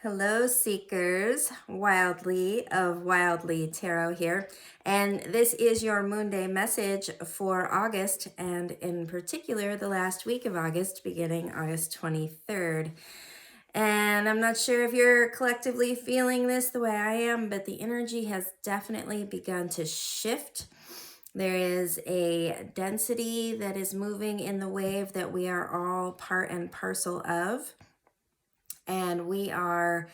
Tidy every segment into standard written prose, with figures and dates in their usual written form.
Hello, seekers. Wildly of Wildly Tarot here. And this is your Moonday message for August, and in particular, the last week of August, beginning August 23rd. And I'm not sure if you're collectively feeling this the way I am, but the energy has definitely begun to shift. There is a density that is moving in the wave that we are all part and parcel of. And we are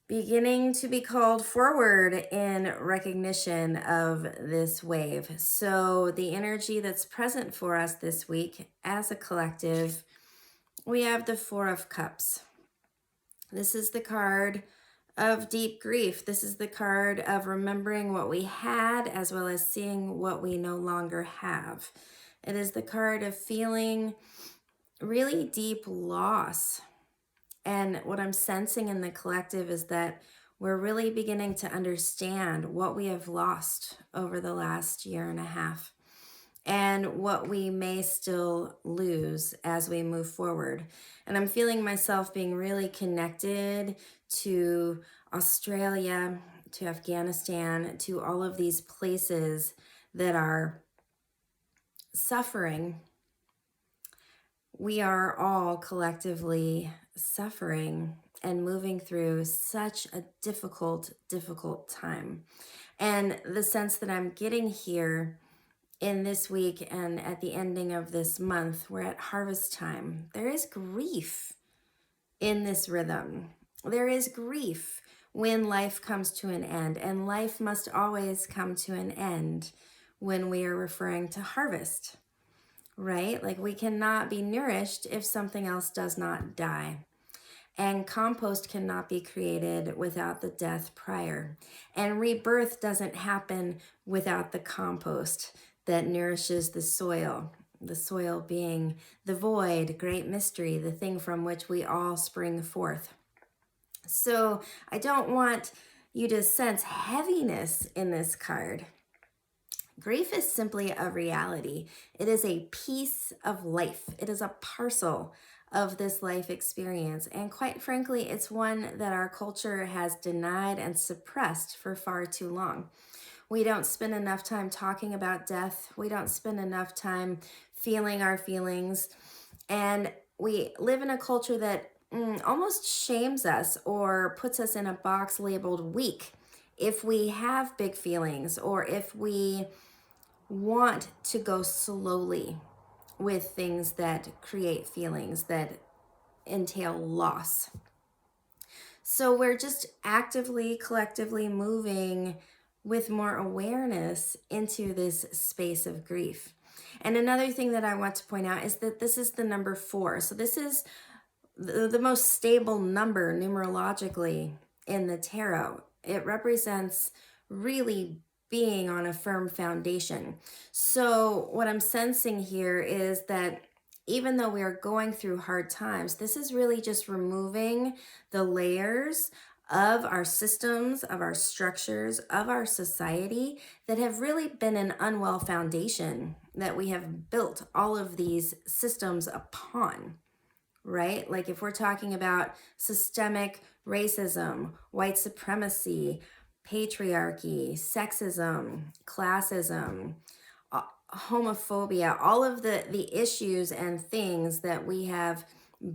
beginning to be called forward in recognition of this wave. So, the energy that's present for us this week as a collective, we have the Four of Cups. This is the card of deep grief. This is the card of remembering what we had as well as seeing what we no longer have. It is the card of feeling really deep loss. And what I'm sensing in the collective is that we're really beginning to understand what we have lost over the last year and a half and what we may still lose as we move forward. And I'm feeling myself being really connected to Australia, to Afghanistan, to all of these places that are suffering. We are all collectively suffering and moving through such a difficult time. And the sense that I'm getting here in this week and at the ending of this month, we're at harvest time. There is grief in this rhythm. There is grief when life comes to an end, and life must always come to an end when we are referring to harvest, right? Like we cannot be nourished if something else does not die. And compost cannot be created without the death prior. And rebirth doesn't happen without the compost that nourishes the soil being the void, great mystery, the thing from which we all spring forth. So I don't want you to sense heaviness in this card. Grief is simply a reality. It is a piece of life. It is a parcel of this life experience. And quite frankly, it's one that our culture has denied and suppressed for far too long. We don't spend enough time talking about death. We don't spend enough time feeling our feelings. And we live in a culture that almost shames us or puts us in a box labeled weak if we have big feelings or if we want to go slowly with things that create feelings that entail loss. So we're just actively, collectively moving with more awareness into this space of grief. And another thing that I want to point out is that this is the number 4. So this is the most stable number numerologically in the tarot. It represents really being on a firm foundation. So what I'm sensing here is that even though we are going through hard times, this is really just removing the layers of our systems, of our structures, of our society that have really been an unwell foundation that we have built all of these systems upon, right? Like if we're talking about systemic racism, white supremacy, patriarchy, sexism, classism, homophobia, all of the issues and things that we have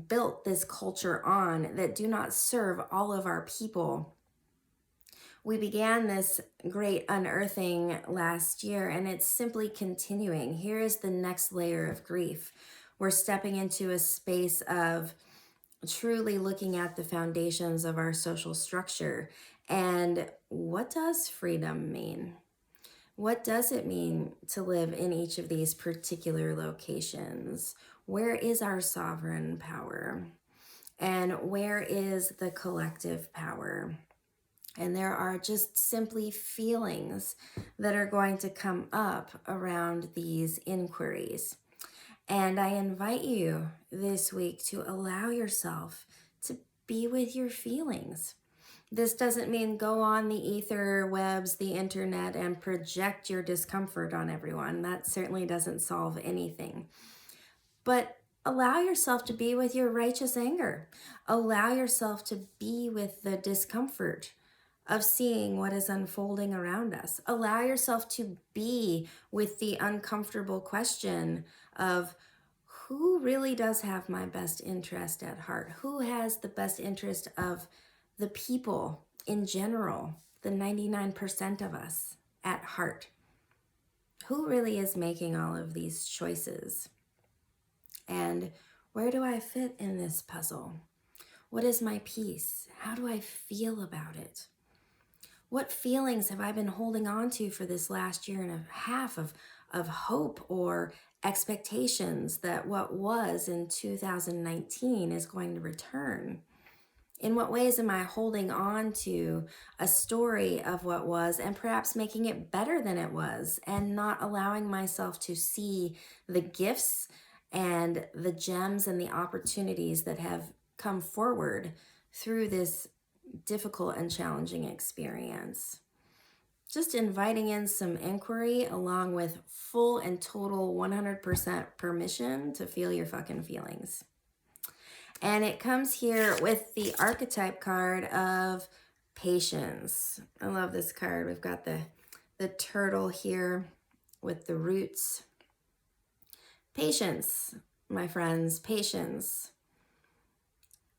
built this culture on that do not serve all of our people. We began this great unearthing last year, and it's simply continuing. Here is the next layer of grief. We're stepping into a space of truly looking at the foundations of our social structure. And what does freedom mean? What does it mean to live in each of these particular locations? Where is our sovereign power? And where is the collective power? And there are just simply feelings that are going to come up around these inquiries. And I invite you this week to allow yourself to be with your feelings. This doesn't mean go on the ether webs, the internet, and project your discomfort on everyone. That certainly doesn't solve anything. But Allow yourself to be with your righteous anger. Allow yourself to be with the discomfort of seeing what is unfolding around us. Allow yourself to be with the uncomfortable question of who really does have my best interest at heart? Who has the best interest of the people in general, the 99% of us at heart? Who really is making all of these choices? And where do I fit in this puzzle? What is my piece? How do I feel about it? What feelings have I been holding on to for this last year and a half of hope or expectations that what was in 2019 is going to return? In what ways am I holding on to a story of what was and perhaps making it better than it was and not allowing myself to see the gifts and the gems and the opportunities that have come forward through this difficult and challenging experience? Just inviting in some inquiry along with full and total 100% permission to feel your fucking feelings. And it comes here with the archetype card of patience. I love this card. We've got the turtle here with the roots. Patience, my friends, patience.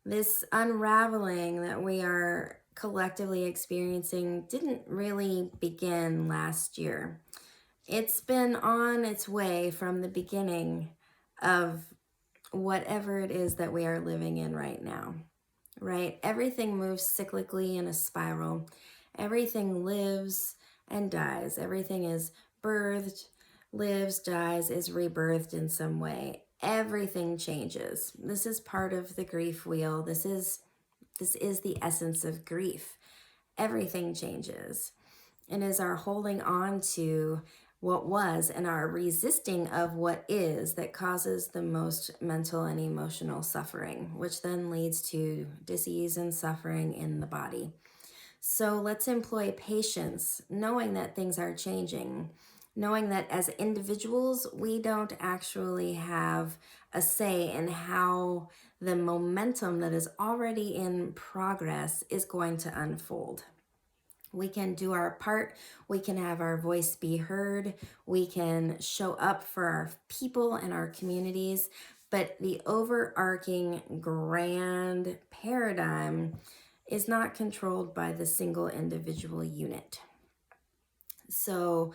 This unraveling that we are collectively experiencing didn't really begin last year. It's been on its way from the beginning of whatever it is that we are living in right now, right? Everything moves cyclically in a spiral. Everything lives and dies. Everything is birthed, lives, dies, is rebirthed in some way. Everything changes. This is part of the grief wheel. This is the essence of grief. Everything changes. And is our holding on to what was and our resisting of what is that causes the most mental and emotional suffering, which then leads to disease and suffering in the body. So let's employ patience, knowing that things are changing, knowing that as individuals, we don't actually have a say in how the momentum that is already in progress is going to unfold. We can do our part. We can have our voice be heard. We can show up for our people and our communities. But the overarching grand paradigm is not controlled by the single individual unit. So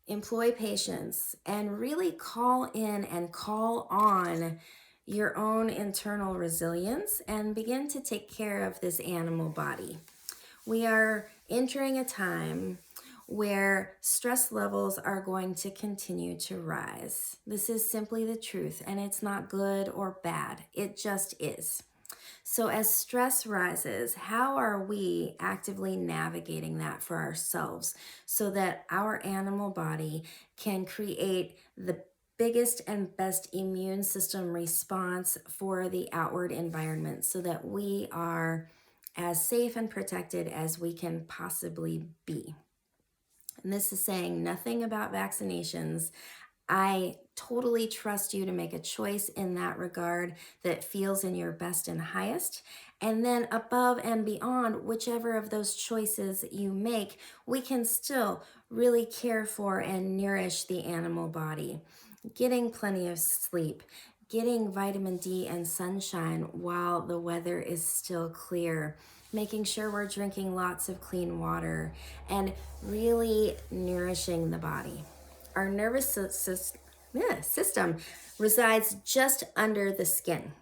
employ patience and really call in and call on your own internal resilience and begin to take care of this animal body. We are entering a time where stress levels are going to continue to rise. This is simply the truth, and it's not good or bad. It just is. So as stress rises, how are we actively navigating that for ourselves so that our animal body can create the biggest and best immune system response for the outward environment so that we are as safe and protected as we can possibly be? And this is saying nothing about vaccinations. I totally trust you to make a choice in that regard that feels in your best and highest. And then above and beyond whichever of those choices you make, we can still really care for and nourish the animal body. Getting plenty of sleep, getting vitamin D and sunshine while the weather is still clear, making sure we're drinking lots of clean water, and really nourishing the body. Our nervous system resides just under the skin.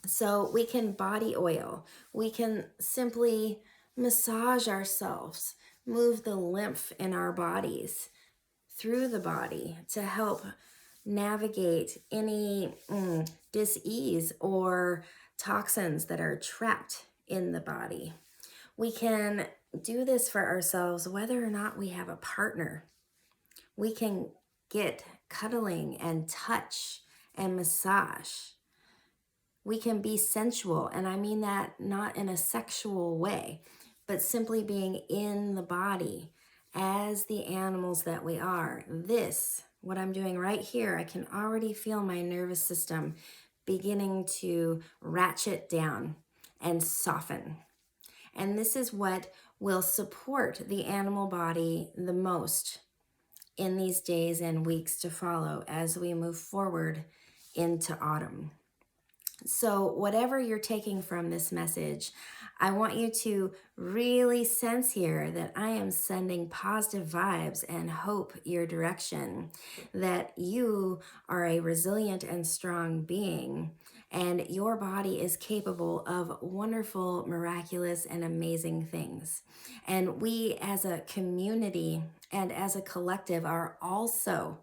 So we can body oil. We can simply massage ourselves, move the lymph in our bodies through the body to help navigate any dis-ease or toxins that are trapped in the body. We can do this for ourselves whether or not we have a partner. We can get cuddling and touch and massage. We can be sensual, and I mean that not in a sexual way, but simply being in the body as the animals that we are. This, what I'm doing right here, I can already feel my nervous system beginning to ratchet down and soften. And this is what will support the animal body the most in these days and weeks to follow as we move forward into autumn. So, whatever you're taking from this message, I want you to really sense here that I am sending positive vibes and hope your direction, that you are a resilient and strong being, and your body is capable of wonderful, miraculous, and amazing things. And we as a community and as a collective are also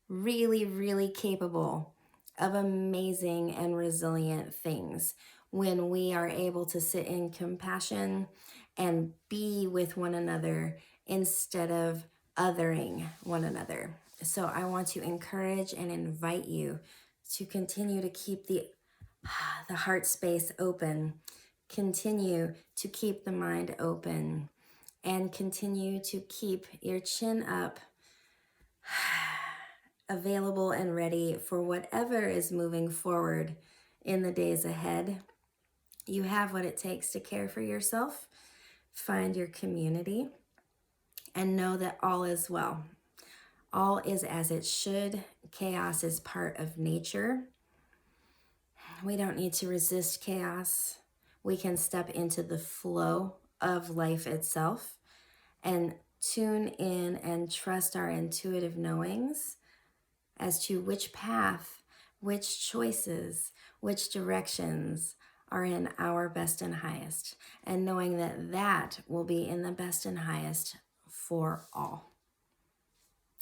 really, really capable of amazing and resilient things when we are able to sit in compassion and be with one another instead of othering one another. So I want to encourage and invite you to continue to keep the heart space open, continue to keep the mind open, and continue to keep your chin up, available and ready for whatever is moving forward in the days ahead. You have what it takes to care for yourself, find your community, and know that all is well. All is as it should. Chaos is part of nature. We don't need to resist chaos. We can step into the flow of life itself and tune in and trust our intuitive knowings as to which path, which choices, which directions are in our best and highest, and knowing that that will be in the best and highest for all.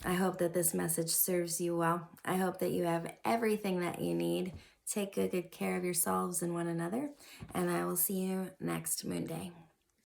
I hope that this message serves you well. I hope that you have everything that you need. Take good care of yourselves and one another, and I will see you next Moonday.